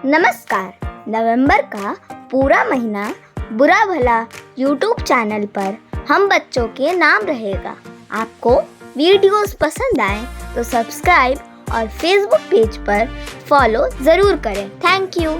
नमस्कार। नवंबर का पूरा महीना बुरा भला यूट्यूब चैनल पर हम बच्चों के नाम रहेगा। आपको वीडियोस पसंद आए तो सब्सक्राइब और फेसबुक पेज पर फॉलो ज़रूर करें। Thank you.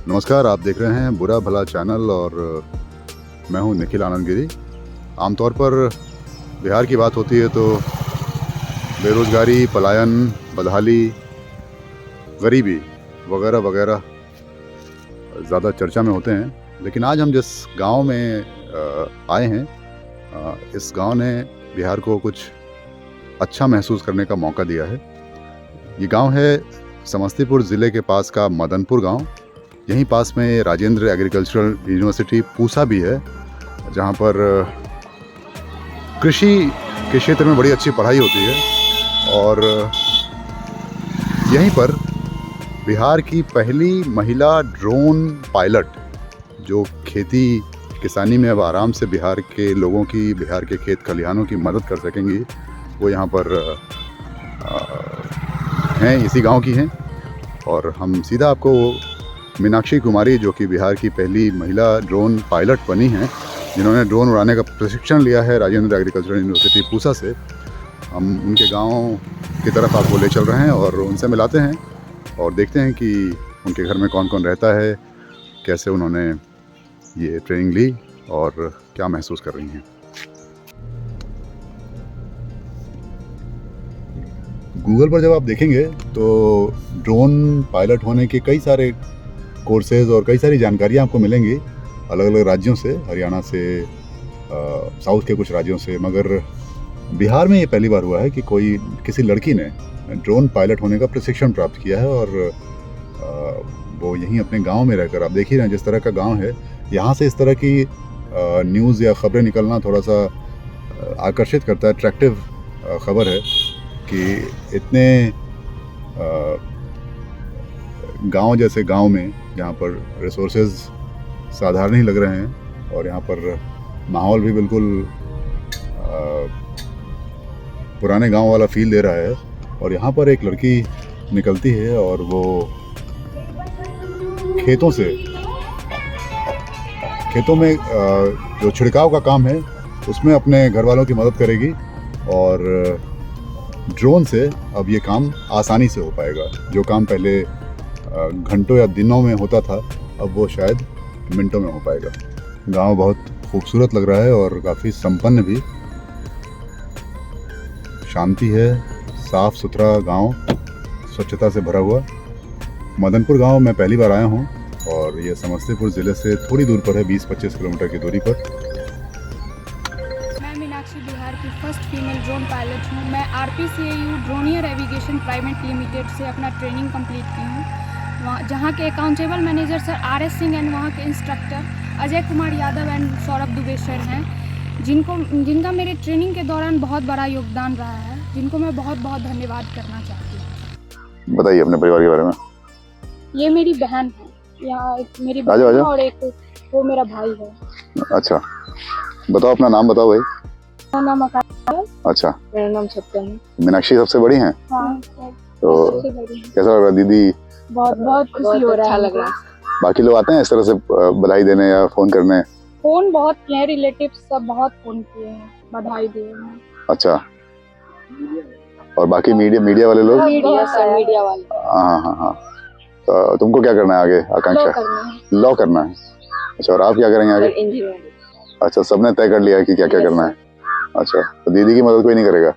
नमस्कार, आप देख रहे हैं बुरा भला चैनल और मैं हूं निखिल आनंद गिरी। आमतौर पर बिहार की बात होती है तो बेरोज़गारी, पलायन, बदहाली, गरीबी वगैरह वगैरह ज़्यादा चर्चा में होते हैं। लेकिन आज हम जिस गांव में आए हैं, इस गांव ने बिहार को कुछ अच्छा महसूस करने का मौका दिया है। ये गांव है समस्तीपुर ज़िले के पास का मदनपुर गांव। यहीं पास में राजेंद्र एग्रीकल्चरल यूनिवर्सिटी पूसा भी है, जहाँ पर कृषि के क्षेत्र में बड़ी अच्छी पढ़ाई होती है। और यहीं पर बिहार की पहली महिला ड्रोन पायलट, जो खेती किसानी में अब आराम से बिहार के लोगों की, बिहार के खेत खलिहानों की मदद कर सकेंगी, वो यहाँ पर हैं, इसी गांव की हैं। और हम सीधा आपको मीनाक्षी कुमारी, जो कि बिहार की पहली महिला ड्रोन पायलट बनी हैं, जिन्होंने ड्रोन उड़ाने का प्रशिक्षण लिया है राजेंद्र एग्रीकल्चरल यूनिवर्सिटी पूसा से, हम उनके गांव की तरफ आपको ले चल रहे हैं और उनसे मिलाते हैं और देखते हैं कि उनके घर में कौन कौन रहता है, कैसे उन्होंने ये ट्रेनिंग ली और क्या महसूस कर रही हैं। गूगल पर जब आप देखेंगे तो ड्रोन पायलट होने के कई सारे कोर्सेज और कई सारी जानकारियाँ आपको मिलेंगी अलग अलग राज्यों से, हरियाणा से, साउथ के कुछ राज्यों से। मगर बिहार में ये पहली बार हुआ है कि किसी लड़की ने ड्रोन पायलट होने का प्रशिक्षण प्राप्त किया है। और वो यहीं अपने गांव में रहकर, आप देख ही रहे हैं जिस तरह का गांव है, यहाँ से इस तरह की न्यूज़ या ख़बरें निकलना थोड़ा सा आकर्षित करता है। अट्रैक्टिव ख़बर है कि इतने गांव जैसे गांव में, जहाँ पर रिसोर्सेज साधारण ही लग रहे हैं और यहाँ पर माहौल भी बिल्कुल पुराने गांव वाला फील दे रहा है। और यहाँ पर एक लड़की निकलती है और वो खेतों में जो छिड़काव का काम है उसमें अपने घर वालों की मदद करेगी। और ड्रोन से अब ये काम आसानी से हो पाएगा। जो काम पहले घंटों या दिनों में होता था, अब वो शायद मिनटों में हो पाएगा। गांव बहुत खूबसूरत लग रहा है और काफ़ी संपन्न भी। शांति है, साफ सुथरा गांव, स्वच्छता से भरा हुआ। मदनपुर गांव मैं पहली बार आया हूं और ये समस्तीपुर ज़िले से थोड़ी दूर पर है, 20-25 किलोमीटर की दूरी पर। मैं मीनाक्षी बिहार की फर्स्ट फीमेल ड्रोन पायलट हूँ। मैं RPCAU ड्रोनियर एविगेशन प्राइवेट लिमिटेड से अपना ट्रेनिंग कंप्लीट की हूँ। वहाँ जहाँ के accountable manager sir RS Singh and वहाँ के instructor Ajay Kumar Yadav and Saurabh Dubey sir हैं, जिनका मेरे ट्रेनिंग के दौरान बहुत बड़ा योगदान रहा है, जिनको मैं बहुत बहुत धन्यवाद करना चाहती हूँ। बताइए अपने परिवार के बारे में। ये मेरी बहन है, यहाँ एक मेरी बहन है और एक वो मेरा भाई है। अच्छा, बताओ अपना नाम बताओ भाई। मेरा नाम आकाश है। अच्छा, मेरा नाम सत्यम है। मीनाक्षी सबसे बड़ी हैं? हाँ, तो कैसा लग रहा दीदी? बहुत खुशी हो रहा है, अच्छा लग रहा है। बाकी लोग आते हैं इस तरह से बधाई देने या फोन करने? फोन बहुत किए हैं, रिलेटिव्स सब बहुत फोन किए हैं, बधाई दिए हैं। अच्छा, और बाकी मीडिया वाले लोग? मीडिया वाले। हाँ हाँ हाँ। तुमको क्या करना है आगे, आकांक्षा? लॉ करना है। अच्छा, और आप क्या करेंगे आगे? इंजीनियरिंग। अच्छा, सबने तय कर लिया है कि क्या क्या करना है। अच्छा, तो दीदी की मदद कोई नहीं करेगा?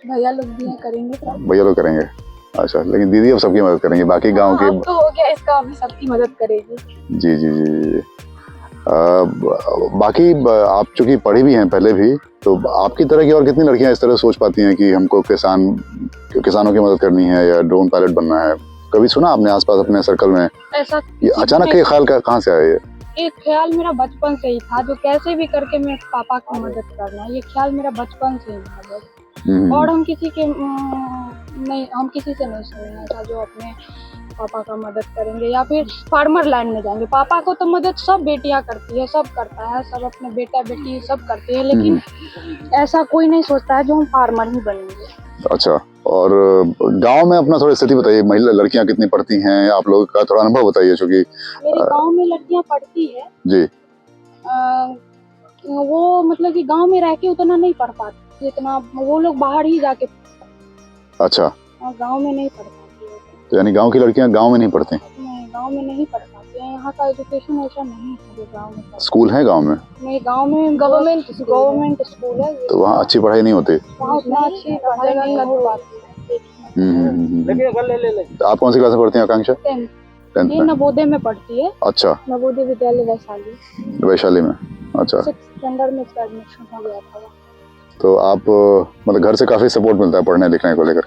भैया लोग भी हैं, करेंगे सब। भैया लोग करेंगे। अच्छा, लेकिन दीदी अब सबकी मदद करेंगी, बाकी गांव के। अब तो हो गया, इसका अभी सबकी मदद करेगी। जी जी जी जी। बाकी आप चूंकि पढ़ी भी हैं पहले भी, तो आपकी तरह की और कितनी लड़कियां इस तरह सोच पाती हैं कि हमको किसानों की मदद करनी है या ड्रोन पायलट बनना है? कभी सुना आपने आसपास अपने सर्कल में ऐसा ये अचानक ये ख्याल कहाँ से आया? ये ख्याल मेरा बचपन से ही था, जो कैसे भी करके मैं पापा की मदद करना, ये ख्याल मेरा बचपन से ही था बस। और हम किसी से नहीं सुने ऐसा जो अपने पापा का मदद करेंगे या फिर फार्मर लाइन में जाएंगे। पापा को तो मदद सब बेटियां करती है, सब करता है, सब अपने बेटा बेटी सब करते हैं, लेकिन ऐसा कोई नहीं सोचता है जो हम फार्मर ही बनेंगे। अच्छा, और गांव में अपना थोड़ी स्थिति बताइए, महिला लड़कियां कितनी पढ़ती हैं, आप लोगों का थोड़ा अनुभव बताइए। चूंकि मेरे गांव में लड़कियां पढ़ती है जी, वो मतलब कि गांव में रह के उतना नहीं पढ़ पाती जितना वो लोग बाहर ही जाके। अच्छा, गांव में नहीं पढ़ पाती है। तो यानी गांव की लड़कियां गांव में नहीं पढ़ती? नहीं, गांव में नहीं पढ़ पाती है। यहाँ का एजुकेशन ऐसा नहीं है जो गांव में। स्कूल है गांव में? नहीं, गांव में गवर्नमेंट स्कूल है, तो वहाँ अच्छी पढ़ाई नहीं होती? वहाँ उतना अच्छी पढ़ाई नहीं हो पाती है। तो आप कौन सी क्लास में पढ़ती हैं आकांक्षा? 10th ये में। नवोदय में पढ़ती है। अच्छा, नवोदय विद्यालय वैशाली। वैशाली में। अच्छा, 6th स्टैंडर्ड में इसका एडमिशन हो गया था। तो आप मतलब घर से काफी सपोर्ट मिलता है पढ़ने लिखने को लेकर?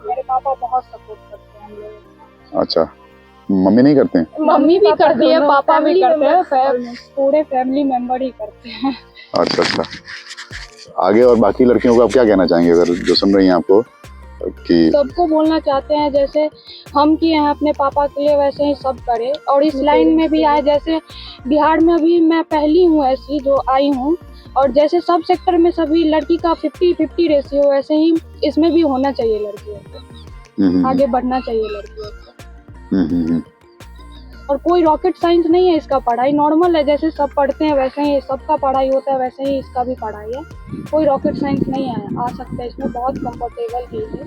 मेरे पापा बहुत सपोर्ट करते हैं हम लोग। अच्छा, मम्मी नहीं करती? मम्मी भी करती है, पापा भी करते हैं, पूरे फैमिली मेंबर ही करते हैं। अच्छा अच्छा। आगे और बाकी लड़कियों को आप क्या कहना चाहेंगे, अगर जो सुन रही हैं आपको? कि सबको बोलना चाहते हैं जैसे हम किए हैं अपने पापा के लिए, वैसे ही सब करें और इस लाइन में भी आए। जैसे बिहार में भी मैं पहली हूँ ऐसी जो आई हूँ, और जैसे सब सेक्टर में सभी लड़की का 50-50 रेशियो, वैसे ही इसमें भी होना चाहिए लड़कियों को, आगे बढ़ना चाहिए लड़कियों को। और कोई रॉकेट साइंस नहीं है इसका, पढ़ाई नॉर्मल है, जैसे सब पढ़ते हैं वैसे ही सबका पढ़ाई होता है, वैसे ही इसका भी पढ़ाई है। कोई रॉकेट साइंस नहीं है, आ सकता है इसमें, बहुत कंफर्टेबल चीज है।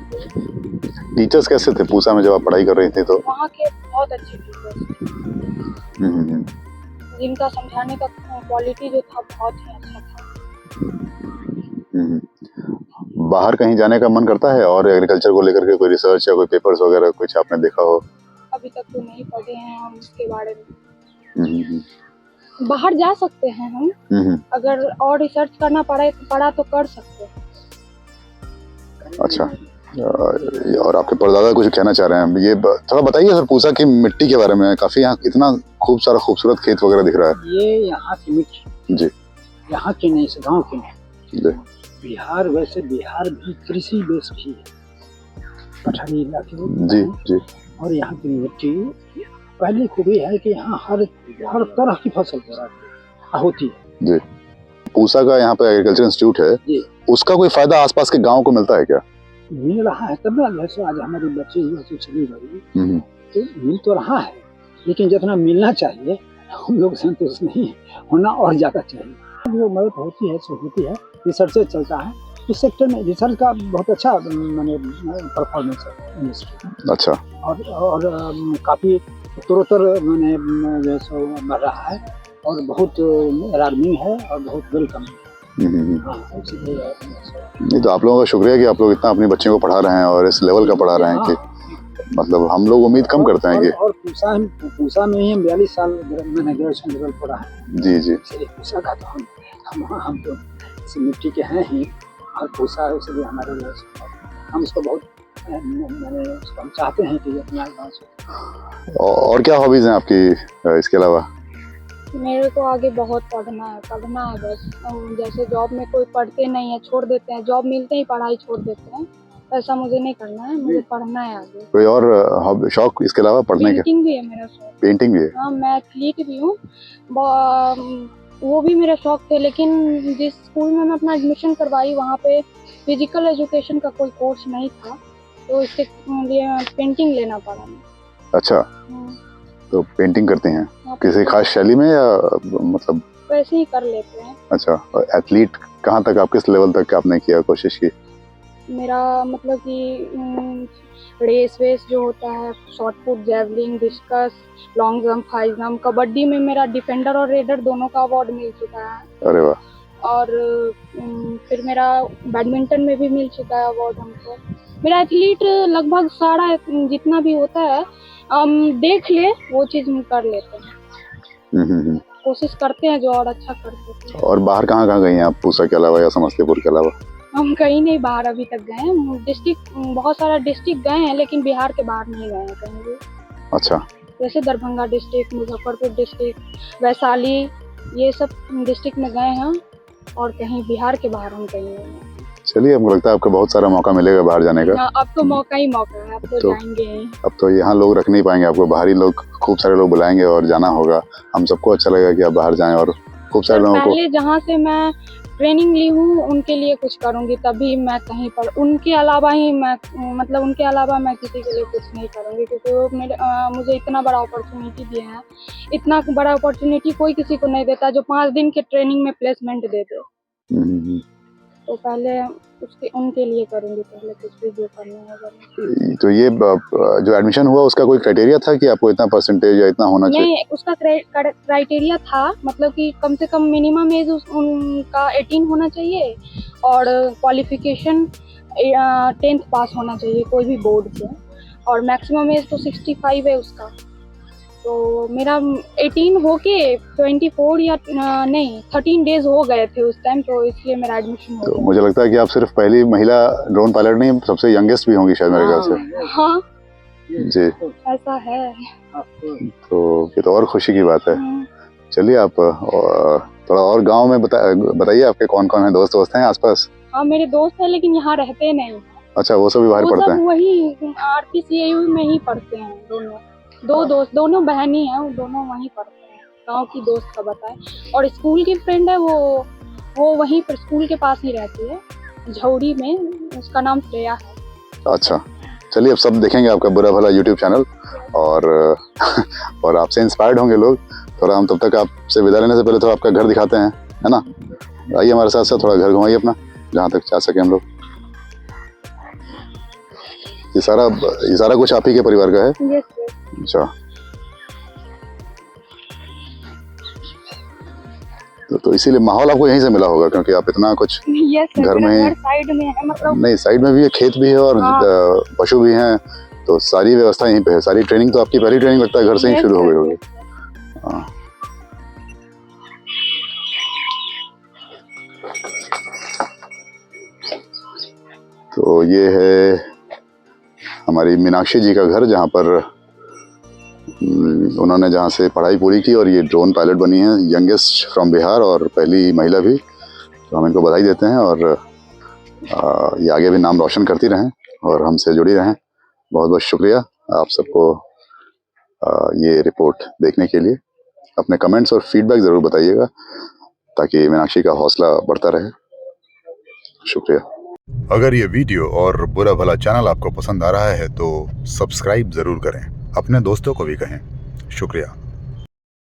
टीचर्स कैसे थे पूसा में जब आप पढ़ाई कर रही थी? तो वहाँ के बहुत अच्छे टीचर्स थे, जिनका समझाने का क्वालिटी जो था बहुत ही अच्छा था। बाहर कहीं जाने का मन करता है और एग्रीकल्चर को लेकर के कोई रिसर्च या कोई पेपर्स वगैरह कुछ आपने देखा हो? अभी तक तो नहीं पढ़े हैं हम इसके बारे में। बाहर जा सकते हैं हम, अगर और रिसर्च करना पड़ा तो कर सकते हैं। अच्छा, और आपके परदादा कुछ कहना चाह रहे हैं, ये थोड़ा बताइए सर पूसा की मिट्टी के बारे में। काफी यहाँ इतना खूबसूरत खेत वगैरह दिख रहा है। ये यहाँ की मिट्टी जी, यहाँ की नहीं, इस गाँव की नहीं। जी, बिहार वैसे बिहार भी कृषि बेस भी है, पठारी इलाके जी जी। और यहाँ की मिट्टी पहली खूबी है कि यहाँ हर तरह की फसल होती है। जी, पूसा का यहाँ पे एग्रीकल्चर इंस्टीट्यूट है जी, उसका कोई फायदा आसपास के गाँव को मिलता है क्या? मिल रहा है, तब ना जैसे आज हमारे बच्चे जैसे चली गई तो मिल तो रहा है, लेकिन जितना मिलना चाहिए हम लोग संतुष्ट नहीं होना, और ज्यादा चाहिए। जो मदद होती है सो होती है, रिसर्च चलता है इस सेक्टर में, रिसर्च का बहुत अच्छा मैंने परफॉर्मेंस है। अच्छा, और काफी उत्तरोत्तर मैंने जो सो बढ़ रहा है और बहुत अलार्मिंग है और बहुत वेलकम है। नहीं तो आप लोगों का शुक्रिया कि आप लोग इतना अपने बच्चों को पढ़ा रहे हैं और इस लेवल का पढ़ा रहे हैं कि मतलब हम लोग उम्मीद कम करते हैं कि। और पूसा में ही हम 42 साल मैंने ग्रेजुएशन लेवल पढ़ा है। जी जी, पूसा का तो हम तो इस मिट्टी के हैं ही, और पूसा है इसलिए हमारे हम उसको बहुत मैंने हम चाहते हैं कि अपना गाँव। और क्या हॉबीज हैं आपकी इसके अलावा? मेरे को आगे बहुत पढ़ना है बस। जैसे जॉब में कोई पढ़ते नहीं है, छोड़ देते हैं, जॉब मिलते ही पढ़ाई छोड़ देते हैं, ऐसा मुझे नहीं करना है, मुझे पढ़ना है आगे। कोई और शौक इसके अलावा पढ़ने के? पेंटिंग भी है मेरा शौक। पेंटिंग भी है? हाँ, मैं एथलीट भी हूँ, वो भी मेरा शौक थे, लेकिन जिस स्कूल में मैं अपना एडमिशन करवाई वहाँ पे फिजिकल एजुकेशन का कोई कोर्स नहीं था, तो इसके लिए पेंटिंग लेना पड़ा। अच्छा, तो पेंटिंग करते हैं किसी खास शैली में या मतलब वैसे ही कर लेते हैं? अच्छा, और एथलीट कहाँ तक, आप किस लेवल तक आपने किया, कोशिश की? मेरा मतलब कि रेस वेस जो होता है, short put, javelin, discuss, long jump, high jump, kabaddi में मेरा डिफेंडर और रेडर दोनों का अवार्ड मिल चुका है। अरे वाह। और फिर मेरा बैडमिंटन में भी मिल चुका है अवार्ड हमको। मेरा एथलीट लगभग सारा जितना भी होता है देख ले वो चीज़ हम कर लेते हैं। कोशिश करते हैं जो और अच्छा कर सके। और बाहर कहाँ कहाँ गई हैं आप, पूसा के अलावा या समस्तीपुर के अलावा? हम कहीं नहीं बाहर अभी तक गए हैं। डिस्ट्रिक्ट बहुत सारा डिस्ट्रिक्ट गए हैं लेकिन बिहार के बाहर नहीं गए हैं कहीं भी। अच्छा। जैसे दरभंगा डिस्ट्रिक्ट, मुजफ्फरपुर डिस्ट्रिक्ट, वैशाली, ये सब डिस्ट्रिक्ट में गए हैं और कहीं बिहार के बाहर हम कहीं नहीं गए। चलिए, हमको लगता है आपको बहुत सारा मौका मिलेगा बाहर जाने का। अब तो मौका ही मौका है, अब तो जाएंगे ही। अब तो यहाँ लोग रख नहीं पाएंगे आपको, बाहरी लोग खूब सारे लोग बुलाएंगे और जाना होगा। हम सबको अच्छा लगेगा कि आप बाहर जाएं और खूब सारे लोगों को। पहले जहाँ से मैं ट्रेनिंग ली हूँ उनके लिए कुछ करूँगी, तभी मैं कहीं पर उनके अलावा ही मैं मतलब उनके अलावा मैं किसी के लिए कुछ नहीं करूँगी, क्योंकि वो मुझे इतना बड़ा अपॉर्चुनिटी दिया है। इतना बड़ा अपॉर्चुनिटी कोई किसी को नहीं देता जो 5 दिन के ट्रेनिंग में प्लेसमेंट दे दे। तो पहले उनके लिए करूँगी, पहले कुछ भी जो करना होगा। तो ये जो एडमिशन हुआ उसका कोई क्राइटेरिया था कि आपको इतना परसेंटेज या इतना होना चाहिए? नहीं, उसका क्राइटेरिया था, मतलब कि कम से कम मिनिमम एज उनका 18 होना चाहिए और क्वालिफिकेशन 10th पास होना चाहिए कोई भी बोर्ड से, और मैक्सिमम एज तो 65 है उसका। तो मेरा 18 होके 24 या नहीं 13 डेज हो गए थे उस टाइम, तो इसलिए मेरा एडमिशन हो गया। मुझे लगता है कि आप सिर्फ पहली महिला ड्रोन पायलट नहीं, सबसे यंगेस्ट भी होंगी शायद मेरे ख्याल से। हाँ जी, ऐसा है। तो ये तो और खुशी की बात है। चलिए, आप थोड़ा और गांव में बताइए, आपके कौन कौन है दोस्त हैं आसपास? हाँ, मेरे दोस्त हैं लेकिन यहाँ रहते नहीं। अच्छा, वो सब भी बाहर पढ़ते हैं? वही RPCAU में ही पढ़ते हैं दोनों। दो दोस्त, दोनों बहन ही हैं, वो दोनों वहीं पढ़ते हैं। गांव की दोस्त का बताए। और स्कूल की फ्रेंड है वो वहीं पर स्कूल के पास ही रहती है, झौड़ी में, उसका नाम श्रेया है। अच्छा, चलिए, अब सब देखेंगे आपका बुरा भला यूट्यूब चैनल और आपसे इंस्पायर्ड होंगे लोग। थोड़ा हम तब तक आपसे विदा लेने से पहले थोड़ा आपका घर दिखाते हैं, है ना? आइए हमारे साथ थोड़ा घर घुमाइए अपना, जहाँ तक जा सके हम लोग। ये सारा कुछ आप ही के परिवार का है? यस। अच्छा, तो इसीलिए माहौल आपको यहीं से मिला होगा, क्योंकि आप इतना कुछ घर में साइड में है, मतलब नहीं, साइड में भी है, खेत भी है और पशु भी हैं, तो सारी व्यवस्था यहीं पे है। सारी ट्रेनिंग तो आपकी पहली ट्रेनिंग लगता है घर से ही शुरू हो गई होगी। हाँ। तो ये है हमारी मीनाक्षी जी का घर, जहाँ पर उन्होंने जहाँ से पढ़ाई पूरी की और ये ड्रोन पायलट बनी है, यंगेस्ट फ्रॉम बिहार और पहली महिला भी। तो हम इनको बधाई देते हैं और ये आगे भी नाम रोशन करती रहें और हमसे जुड़ी रहें। बहुत बहुत शुक्रिया आप सबको ये रिपोर्ट देखने के लिए। अपने कमेंट्स और फीडबैक ज़रूर बताइएगा ताकि मीनाक्षी का हौसला बढ़ता रहे। शुक्रिया। अगर ये वीडियो और बुरा भला चैनल आपको पसंद आ रहा है तो सब्सक्राइब ज़रूर करें, अपने दोस्तों को भी कहें। शुक्रिया।